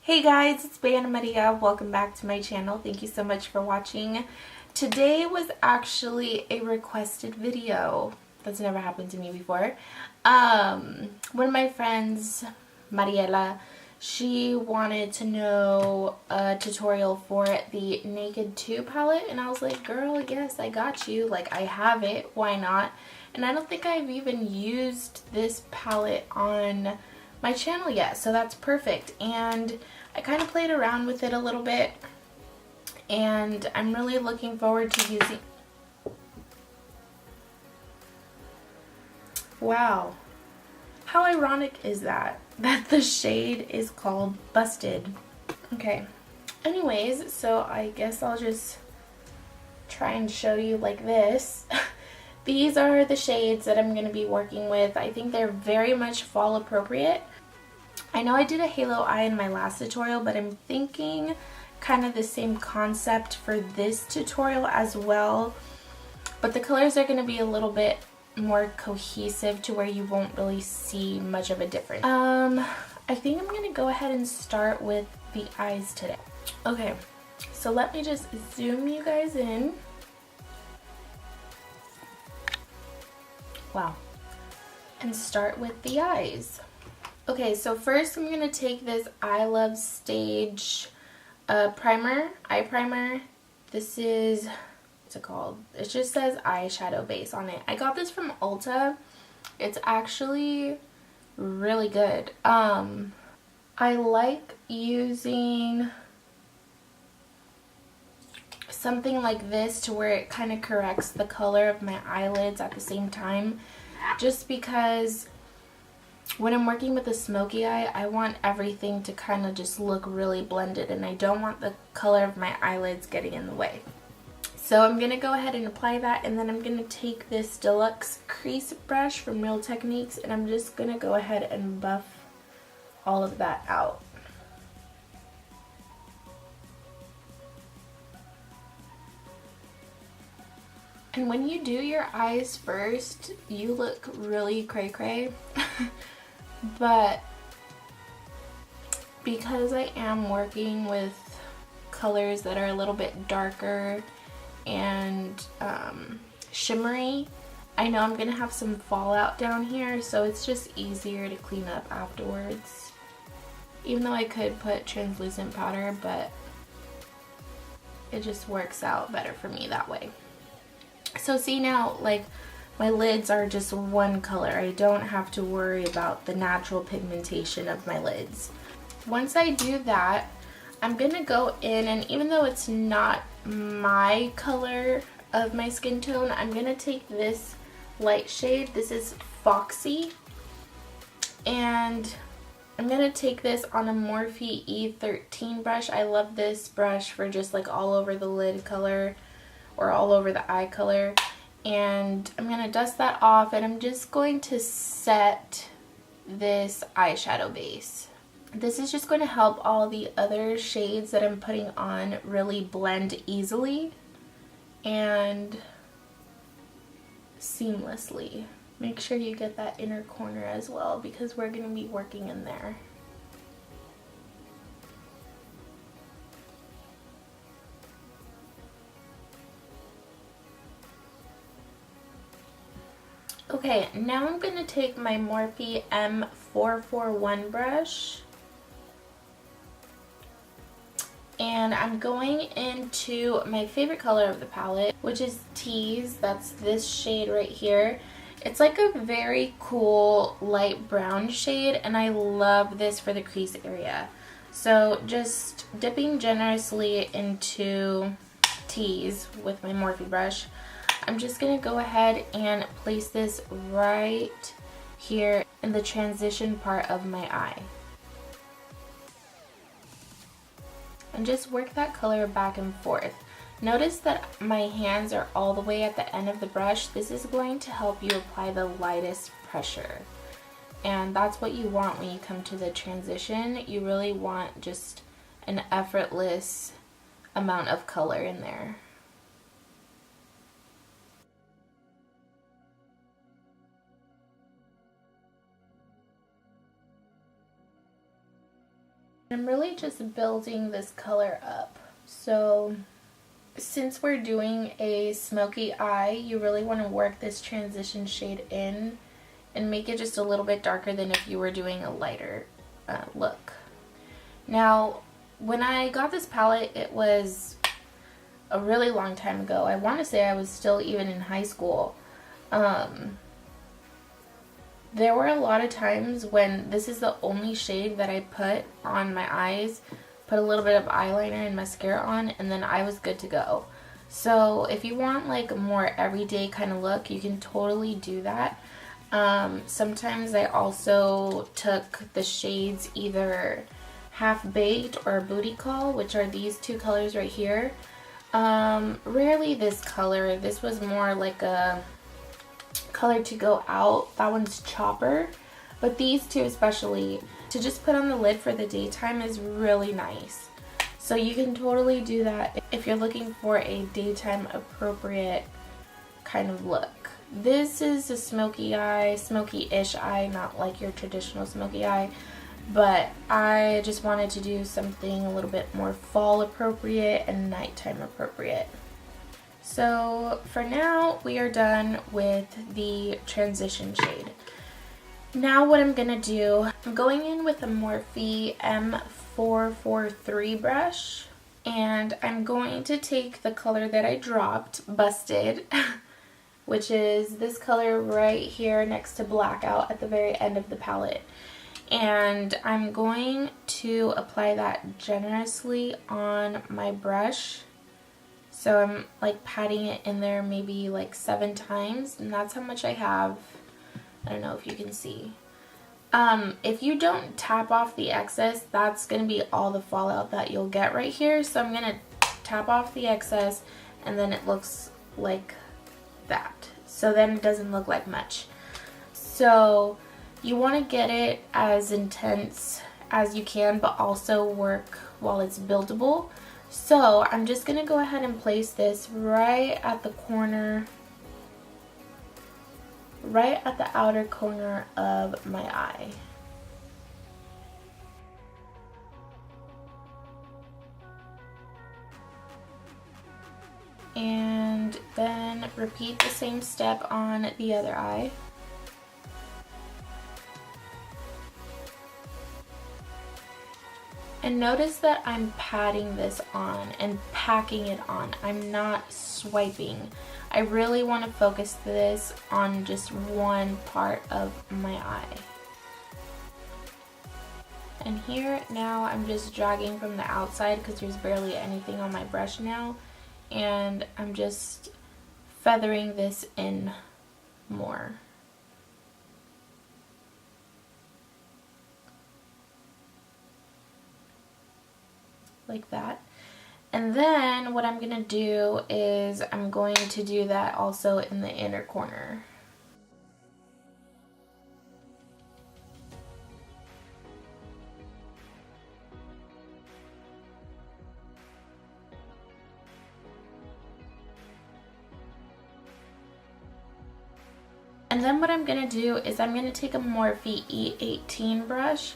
Hey guys, it's Anamaria. Welcome back to my channel. Thank you so much for watching. Today was actually a requested video. That's never happened to me before. One of my friends, Mariela, she wanted to know a tutorial for the Naked 2 palette, and I was like, girl, yes, I got you. Like, I have it. Why not? And I don't think I've even used this palette on my channel yet, so that's perfect. And I kind of played around with it a little bit, and I'm really looking forward to using. Wow, how ironic is that the shade is called Busted. Okay, anyways, so I guess I'll just try and show you like this. These are the shades that I'm going to be working with. I think they're very much fall appropriate. I know I did a halo eye in my last tutorial, but I'm thinking kind of the same concept for this tutorial as well. But the colors are going to be a little bit more cohesive to where you won't really see much of a difference. I think I'm going to go ahead and start with the eyes today. Okay, so let me just zoom you guys in. Wow. And start with the eyes. Okay, so first I'm going to take this I Love Stage eye primer. This is, what's it called? It just says eyeshadow base on it. I got this from Ulta. It's actually really good. I like using something like this to where it kind of corrects the color of my eyelids at the same time, just because when I'm working with a smoky eye, I want everything to kind of just look really blended, and I don't want the color of my eyelids getting in the way. So I'm going to go ahead and apply that, and then I'm going to take this Deluxe Crease brush from Real Techniques, and I'm just going to go ahead and buff all of that out. And when you do your eyes first, you look really cray-cray. But because I am working with colors that are a little bit darker and shimmery, I know I'm going to have some fallout down here, so it's just easier to clean up afterwards. Even though I could put translucent powder, but it just works out better for me that way. So see now, like, my lids are just one color. I don't have to worry about the natural pigmentation of my lids. Once I do that, I'm going to go in, and even though it's not my color of my skin tone, I'm going to take this light shade. This is Foxy. And I'm going to take this on a Morphe E13 brush. I love this brush for just like all over the lid color or all over the eye color. And I'm going to dust that off, and I'm just going to set this eyeshadow base. This is just going to help all the other shades that I'm putting on really blend easily and seamlessly. Make sure you get that inner corner as well, because we're going to be working in there. Okay, now I'm going to take my Morphe M441 brush, and I'm going into my favorite color of the palette, which is Tease. That's this shade right here. It's like a very cool light brown shade, and I love this for the crease area. So just dipping generously into Tease with my Morphe brush, I'm just going to go ahead and place this right here in the transition part of my eye. And just work that color back and forth. Notice that my hands are all the way at the end of the brush. This is going to help you apply the lightest pressure. And that's what you want when you come to the transition. You really want just an effortless amount of color in there. I'm really just building this color up. So since we're doing a smoky eye, you really want to work this transition shade in and make it just a little bit darker than if you were doing a lighter look. Now, when I got this palette, it was a really long time ago. I want to say I was still even in high school. There were a lot of times when this is the only shade that I put on my eyes, put a little bit of eyeliner and mascara on, and then I was good to go. So if you want like a more everyday kind of look, you can totally do that. Sometimes I also took the shades either Half Baked or Booty Call, which are these two colors right here. Rarely this color. This was more like a color to go out. That one's Chopper. But these two especially, to just put on the lid for the daytime is really nice. So you can totally do that if you're looking for a daytime appropriate kind of look. This is a smoky eye, smoky-ish eye, not like your traditional smoky eye. But I just wanted to do something a little bit more fall appropriate and nighttime appropriate. So for now, we are done with the transition shade. Now what I'm going to do, I'm going in with a Morphe M443 brush. And I'm going to take the color that I dropped, Busted, which is this color right here next to Blackout at the very end of the palette. And I'm going to apply that generously on my brush. So I'm like patting it in there maybe like 7 times, and that's how much I have. I don't know if you can see. If you don't tap off the excess, that's going to be all the fallout that you'll get right here. So I'm going to tap off the excess, and then it looks like that. So then it doesn't look like much. So you want to get it as intense as you can, but also work while it's buildable. So I'm just going to go ahead and place this right at the corner, right at the outer corner of my eye. And then repeat the same step on the other eye. And notice that I'm patting this on and packing it on. I'm not swiping. I really want to focus this on just one part of my eye. And here now I'm just dragging from the outside because there's barely anything on my brush now. And I'm just feathering this in more. Like that. And then what I'm going to do is I'm going to do that also in the inner corner. And then what I'm going to do is I'm going to take a Morphe E18 brush.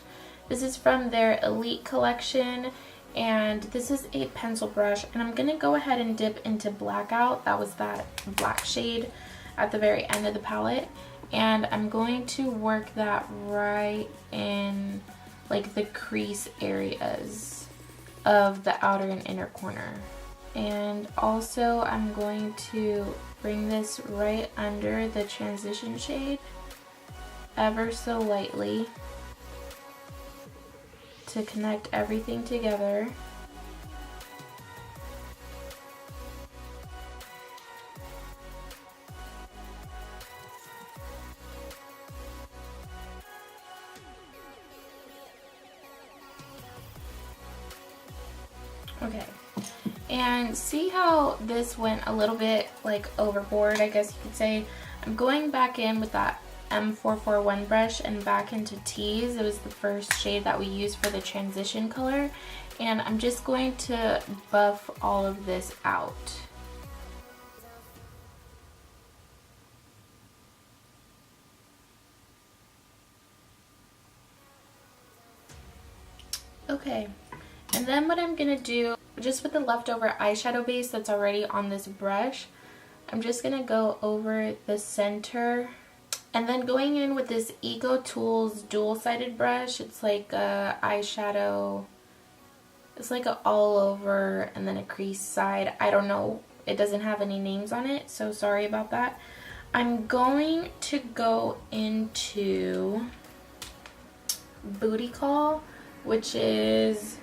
This is from their Elite collection. And this is a pencil brush, and I'm going to go ahead and dip into Blackout. That was that black shade at the very end of the palette. And I'm going to work that right in like the crease areas of the outer and inner corner. And also I'm going to bring this right under the transition shade ever so lightly to connect everything together. Okay, and see how this went a little bit like overboard, I guess you could say. I'm going back in with that M441 brush and back into Tease. It was the first shade that we used for the transition color, and I'm just going to buff all of this out. Okay, and then what I'm gonna do, just with the leftover eyeshadow base that's already on this brush, I'm just gonna go over the center, and then going in with this Eco Tools dual-sided brush. It's like a eyeshadow, it's like a all over and then a crease side. I don't know, it doesn't have any names on it, so sorry about that. I'm going to go into Booty Call, which is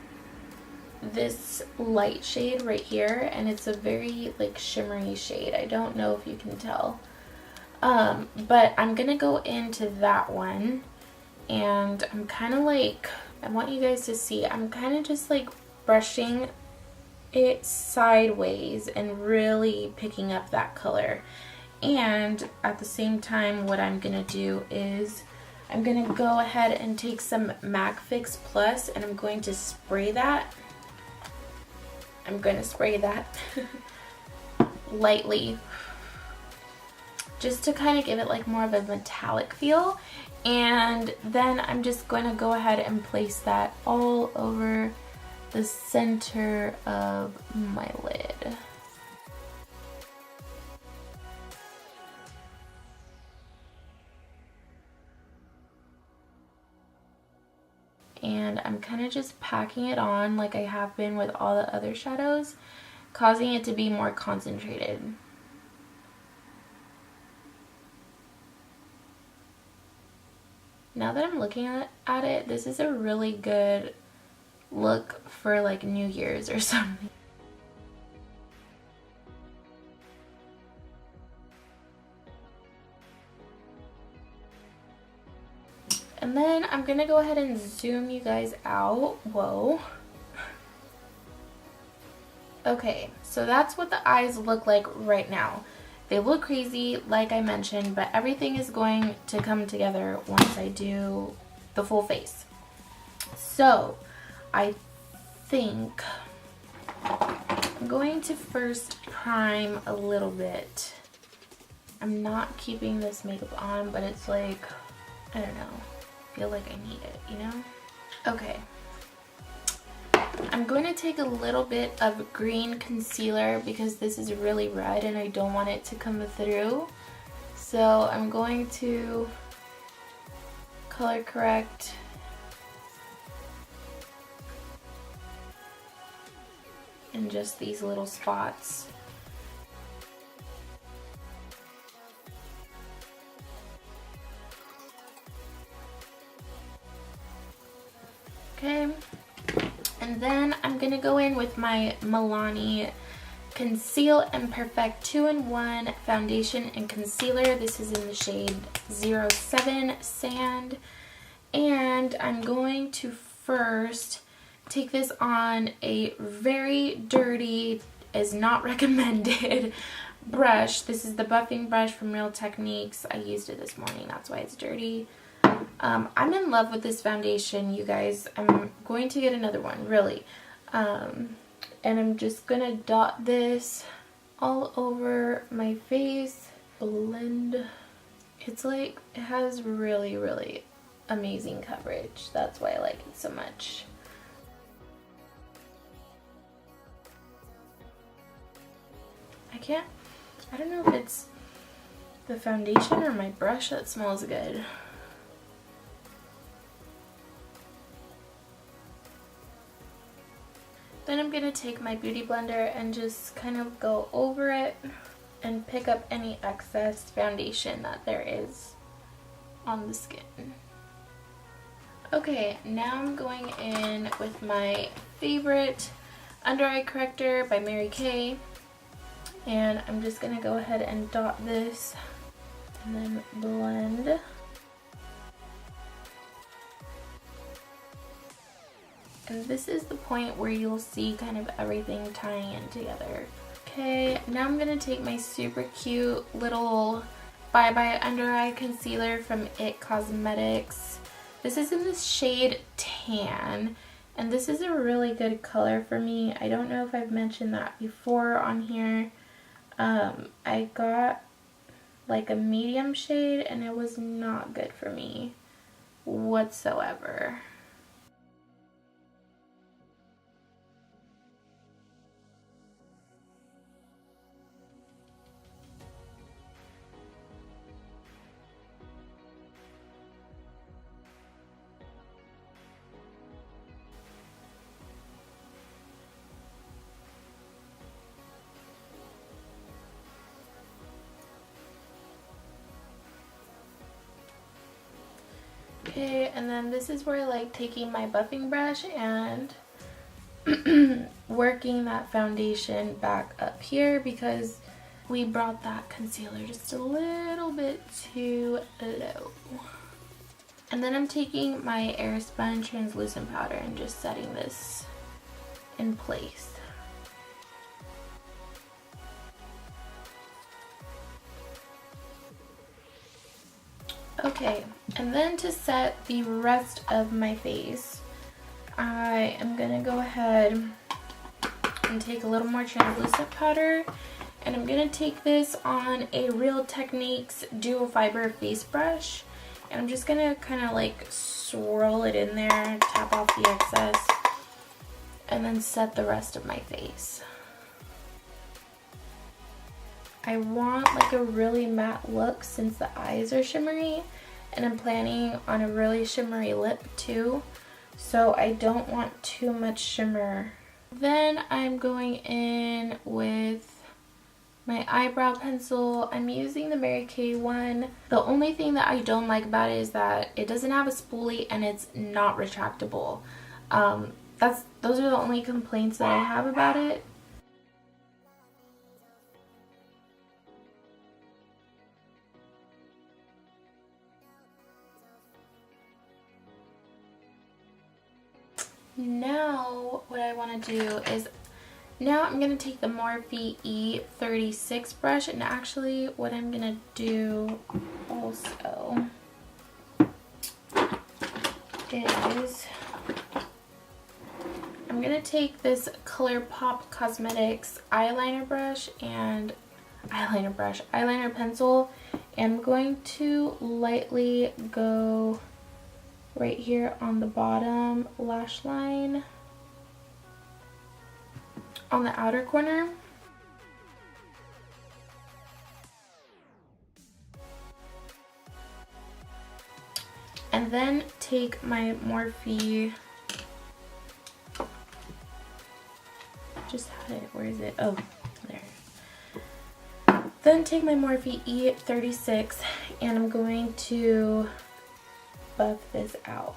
this light shade right here, and it's a very like shimmery shade. I don't know if you can tell, but I'm gonna go into that one, and I'm kind of like, I want you guys to see, I'm kind of just like brushing it sideways and really picking up that color. And at the same time, what I'm gonna do is I'm gonna go ahead and take some MAC Fix Plus, and I'm going to spray that. I'm going to spray that lightly, just to kind of give it like more of a metallic feel. And then I'm just going to go ahead and place that all over the center of my lid. And I'm kind of just packing it on like I have been with all the other shadows, causing it to be more concentrated. Now that I'm looking at it, this is a really good look for like New Year's or something. And then I'm gonna go ahead and zoom you guys out. Whoa. Okay, so that's what the eyes look like right now. They look crazy, like I mentioned, but everything is going to come together once I do the full face. So, I think I'm going to first prime a little bit. I'm not keeping this makeup on, but it's like, I don't know, I feel like I need it, you know? Okay. I'm going to take a little bit of green concealer because this is really red and I don't want it to come through. So I'm going to color correct in just these little spots. Okay. And then I'm going to go in with my Milani Conceal and Perfect 2-in-1 foundation and concealer. This is in the shade 07 Sand. And I'm going to first take this on a very dirty, is not recommended, brush. This is the buffing brush from Real Techniques. I used it this morning, that's why it's dirty. I'm in love with this foundation, you guys. I'm going to get another one, really. And I'm just going to dot this all over my face. Blend. It's like, it has really, really amazing coverage. That's why I like it so much. I don't know if it's the foundation or my brush that smells good. Then I'm going to take my beauty blender and just kind of go over it and pick up any excess foundation that there is on the skin. Okay, now I'm going in with my favorite under eye corrector by Mary Kay. And I'm just going to go ahead and dot this and then blend. And this is the point where you'll see kind of everything tying in together. Okay, now I'm going to take my super cute little Bye Bye Under Eye Concealer from IT Cosmetics. This is in the shade Tan, and this is a really good color for me. I don't know if I've mentioned that before on here. I got like a medium shade, and it was not good for me whatsoever. Okay, and then this is where I like taking my buffing brush and working that foundation back up here because we brought that concealer just a little bit too low. And then I'm taking my Airspun translucent powder and just setting this in place. Okay, and then to set the rest of my face, I am gonna go ahead and take a little more translucent powder, and I'm gonna take this on a Real Techniques dual fiber face brush, and I'm just gonna kind of like swirl it in there, tap off the excess, and then set the rest of my face. I want like a really matte look since the eyes are shimmery, and I'm planning on a really shimmery lip too, so I don't want too much shimmer. Then I'm going in with my eyebrow pencil. I'm using the Mary Kay one. The only thing that I don't like about it is that it doesn't have a spoolie and it's not retractable. Those are the only complaints that I have about it. Now what I want to do is, now I'm going to take the Morphe E36 brush, and actually what I'm going to do also is I'm going to take this ColourPop Cosmetics eyeliner brush and eyeliner pencil, and I'm going to lightly go right here on the bottom lash line on the outer corner. And then take my Morphe, just had it, where is it? Oh, there. Then take my Morphe E36 and I'm going to buff this out.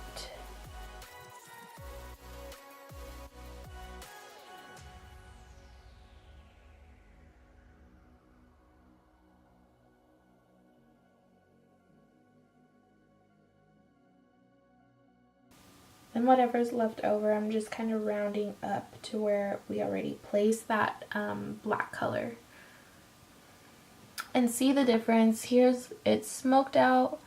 Then whatever's left over, I'm just kind of rounding up to where we already placed that black color. And see the difference? Here's, it's smoked out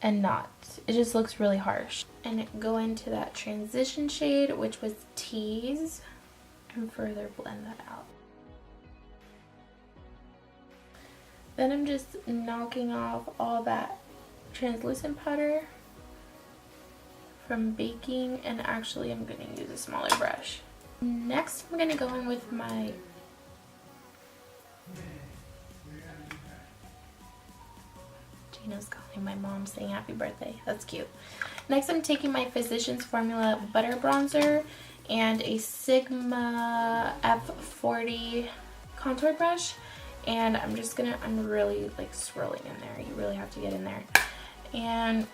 and not. It just looks really harsh. And go into that transition shade, which was Tease, and further blend that out. Then I'm just knocking off all that translucent powder from baking, and actually I'm going to use a smaller brush. Next I'm going to go in with my Gina's calling my mom saying happy birthday. That's cute. Next I'm taking my Physicians Formula Butter Bronzer and a Sigma F40 contour brush, and I'm really like swirling in there. You really have to get in there. And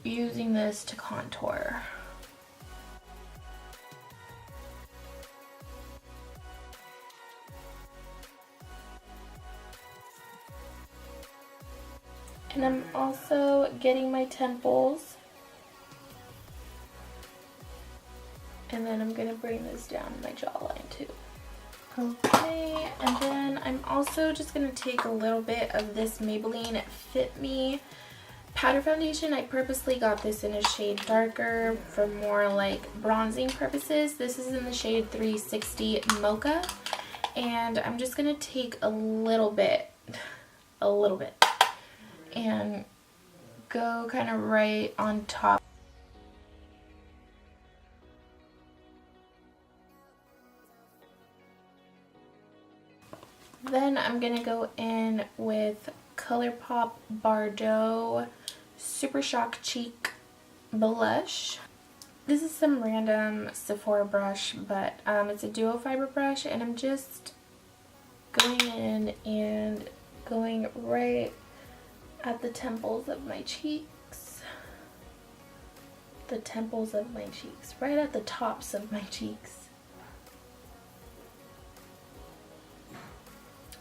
using this to contour. And I'm also getting my temples. And then I'm gonna bring this down my jawline too. Okay, and then I'm also just gonna take a little bit of this Maybelline Fit Me powder foundation. I purposely got this in a shade darker for more like bronzing purposes. This is in the shade 360 Mocha, and I'm just gonna take a little bit and go kind of right on top. Then I'm gonna go in with ColourPop Bardot Super Shock Cheek Blush. This is some random Sephora brush, but it's a duo fiber brush, and I'm just going in and going right at the temples of my cheek. the temples of my cheeks, right at the tops of my cheeks.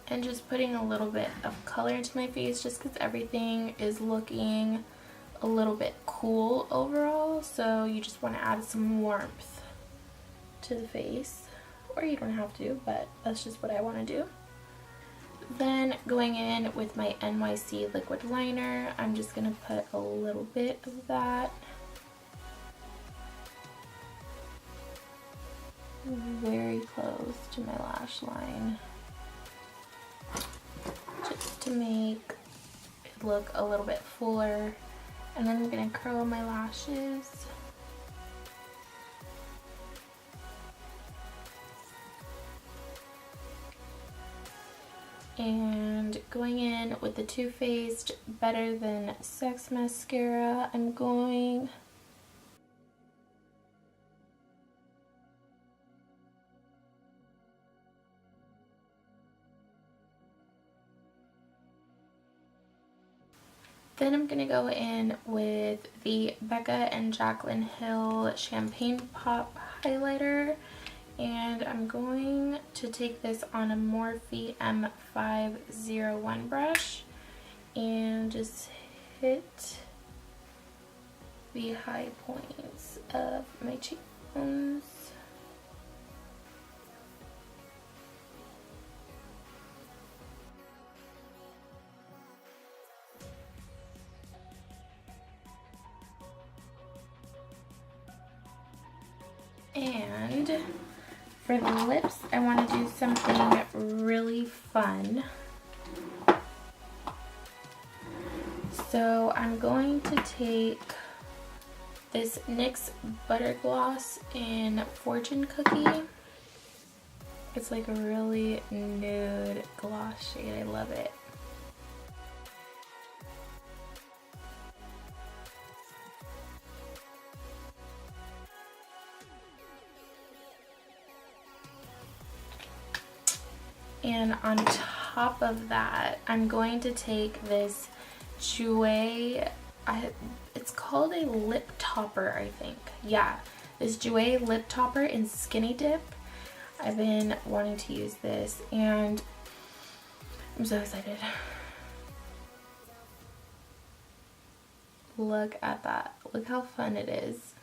And just putting a little bit of color into my face just because everything is looking a little bit cool overall. So you just want to add some warmth to the face. Or you don't have to, but that's just what I want to do. Then going in with my NYC liquid liner, I'm just going to put a little bit of that. Very close to my lash line. Just to make it look a little bit fuller. And then I'm going to curl my lashes. And going in with the Too Faced Better Than Sex mascara, I'm going Then I'm going to go in with the Becca and Jaclyn Hill Champagne Pop Highlighter. And I'm going to take this on a Morphe M501 brush and just hit the high points of my cheekbones. And for the lips, I want to do something really fun. So I'm going to take this NYX Butter Gloss in Fortune Cookie. It's like a really nude gloss shade. I love it. And on top of that, I'm going to take this Jouer, it's called a lip topper, I think. Yeah, this Jouer lip topper in Skinny Dip. I've been wanting to use this and I'm so excited. Look at that. Look how fun it is.